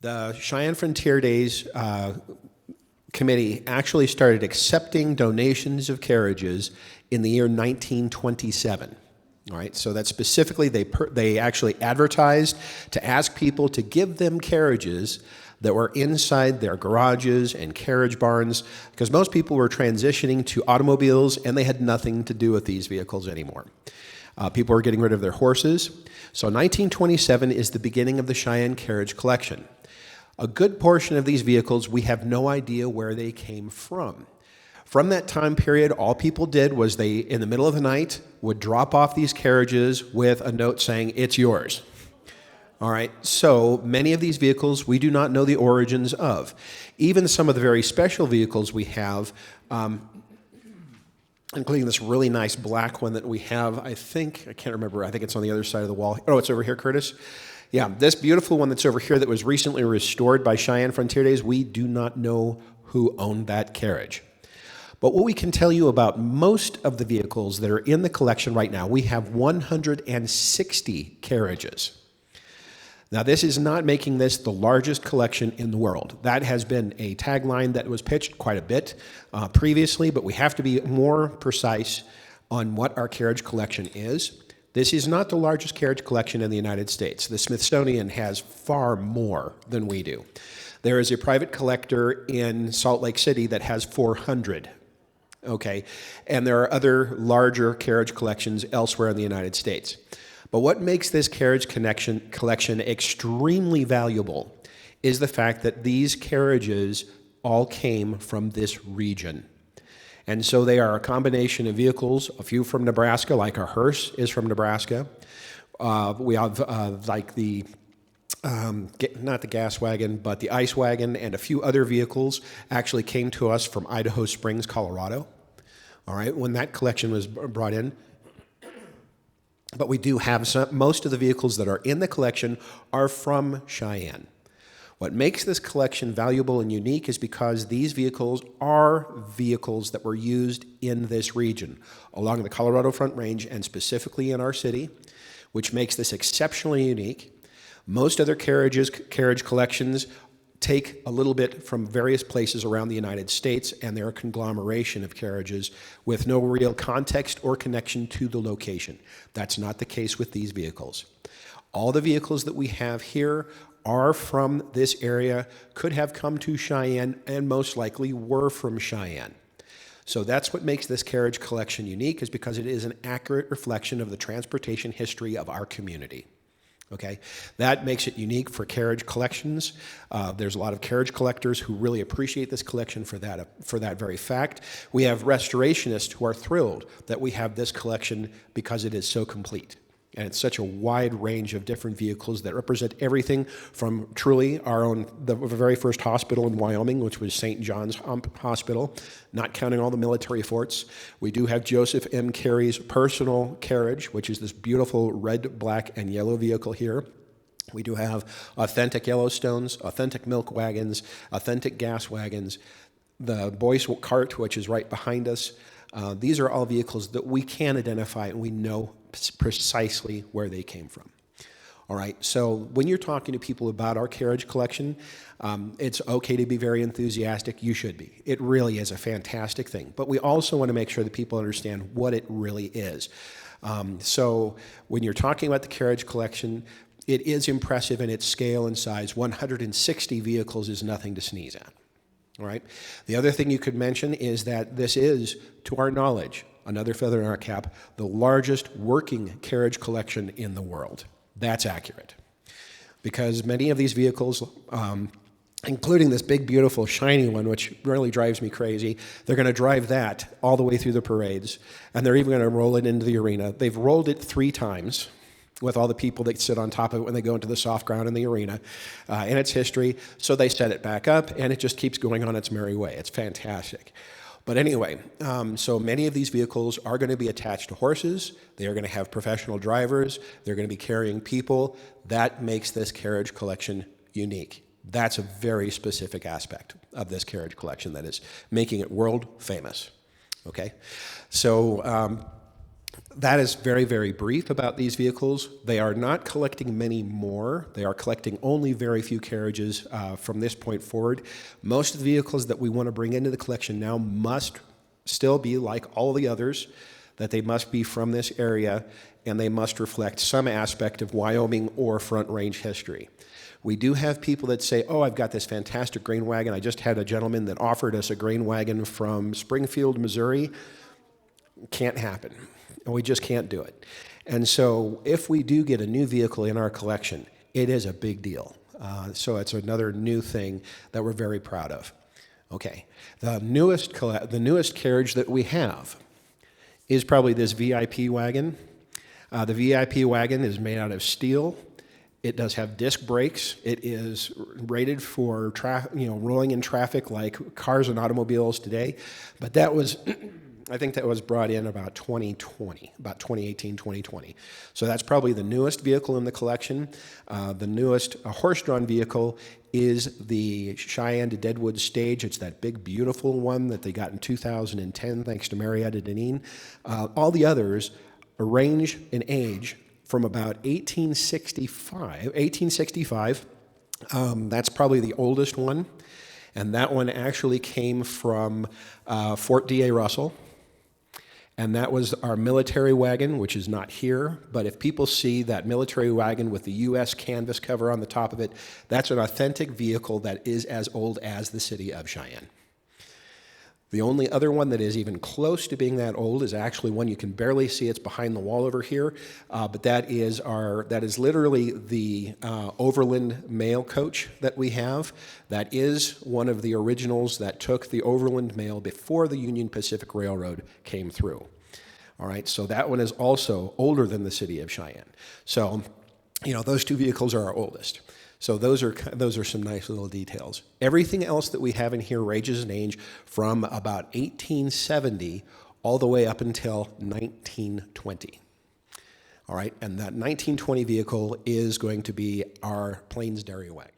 The Cheyenne Frontier Days committee actually started accepting donations of carriages in the year 1927. All right, so that specifically they actually advertised to ask people to give them carriages that were inside their garages and carriage barns, because most people were transitioning to automobiles and they had nothing to do with these vehicles anymore. People were getting rid of their horses. So 1927 is the beginning of the Cheyenne carriage collection. A good portion of these vehicles, we have no idea where they came from. From that time period, all people did was they, in the middle of the night, would drop off these carriages with a note saying, "It's yours." All right, so many of these vehicles we do not know the origins of. Even some of the very special vehicles we have, including this really nice black one that we have, I can't remember, I think it's on the other side of the wall. Oh, it's over here, Curtis? Yeah, this beautiful one that's over here that was recently restored by Cheyenne Frontier Days, we do not know who owned that carriage. But what we can tell you about most of the vehicles that are in the collection right now, we have 160 carriages. Now, this is not making this the largest collection in the world. That has been a tagline that was pitched quite a bit previously, but we have to be more precise on what our carriage collection is. This is not the largest carriage collection in the United States. The Smithsonian has far more than we do. There is a private collector in Salt Lake City that has 400. Okay, and there are other larger carriage collections elsewhere in the United States. But what makes this carriage collection extremely valuable is the fact that these carriages all came from this region. And so they are a combination of vehicles, a few from Nebraska, like our hearse is from Nebraska. We have like the, not the gas wagon, but the ice wagon and a few other vehicles actually came to us from Idaho Springs, Colorado. All right, when that collection was brought in. But we do have most of the vehicles that are in the collection are from Cheyenne. What makes this collection valuable and unique is because these vehicles are vehicles that were used in this region, along the Colorado Front Range and specifically in our city, which makes this exceptionally unique. Most other carriage collections take a little bit from various places around the United States, and they're a conglomeration of carriages with no real context or connection to the location. That's not the case with these vehicles. All the vehicles that we have here are from this area, could have come to Cheyenne, and most likely were from Cheyenne. So that's what makes this carriage collection unique, is because it is an accurate reflection of the transportation history of our community. Okay, that makes it unique for carriage collections. There's a lot of carriage collectors who really appreciate this collection for that very fact. We have restorationists who are thrilled that we have this collection because it is so complete. And it's such a wide range of different vehicles that represent everything from truly the very first hospital in Wyoming, which was St. John's Hospital, not counting all the military forts. We do have Joseph M. Carey's personal carriage, which is this beautiful red, black, and yellow vehicle here. We do have authentic Yellowstones, authentic milk wagons, authentic gas wagons, the Boyce cart, which is right behind us. These are all vehicles that we can identify and we know precisely where they came from. All right, so when you're talking to people about our carriage collection, it's okay to be very enthusiastic. You should be. It really is a fantastic thing. But we also want to make sure that people understand what it really is. So when you're talking about the carriage collection, it is impressive in its scale and size. 160 vehicles is nothing to sneeze at. All right. The other thing you could mention is that this is, to our knowledge, another feather in our cap, the largest working carriage collection in the world. That's accurate. Because many of these vehicles, including this big, beautiful, shiny one, which really drives me crazy, they're going to drive that all the way through the parades, and they're even going to roll it into the arena. They've rolled it 3 times. With all the people that sit on top of it when they go into the soft ground in the arena in its history. So they set it back up, and it just keeps going on its merry way. It's fantastic. But anyway, so many of these vehicles are going to be attached to horses. They are going to have professional drivers. They're going to be carrying people. That makes this carriage collection unique. That's a very specific aspect of this carriage collection that is making it world famous. Okay? So That is very, very brief about these vehicles. They are not collecting many more. They are collecting only very few carriages from this point forward. Most of the vehicles that we want to bring into the collection now must still be like all the others, that they must be from this area, and they must reflect some aspect of Wyoming or Front Range history. We do have people that say, oh, I've got this fantastic grain wagon. I just had a gentleman that offered us a grain wagon from Springfield, Missouri. Can't happen. We just can't do it. And so if we do get a new vehicle in our collection, it is a big deal. So it's another new thing that we're very proud of. Okay, the newest carriage that we have is probably this VIP wagon. The VIP wagon is made out of steel. It does have disc brakes. It is rated for rolling in traffic like cars and automobiles today. But that was, I think that was brought in about 2020, about 2018, 2020. So that's probably the newest vehicle in the collection. The newest horse-drawn vehicle is the Cheyenne to Deadwood stage. It's that big, beautiful one that they got in 2010, thanks to Marietta Deneen. All the others range in age from about 1865. That's probably the oldest one. And that one actually came from Fort D.A. Russell. And that was our military wagon, which is not here. But if people see that military wagon with the U.S. canvas cover on the top of it, that's an authentic vehicle that is as old as the city of Cheyenne. The only other one that is even close to being that old is actually one you can barely see. It's behind the wall over here, but that is literally the Overland mail coach that we have. That is one of the originals that took the Overland mail before the Union Pacific Railroad came through. All right, so that one is also older than the city of Cheyenne. So, those two vehicles are our oldest. So those are some nice little details. Everything else that we have in here ranges in age from about 1870 all the way up until 1920. All right, and that 1920 vehicle is going to be our Plains Dairy Wagon.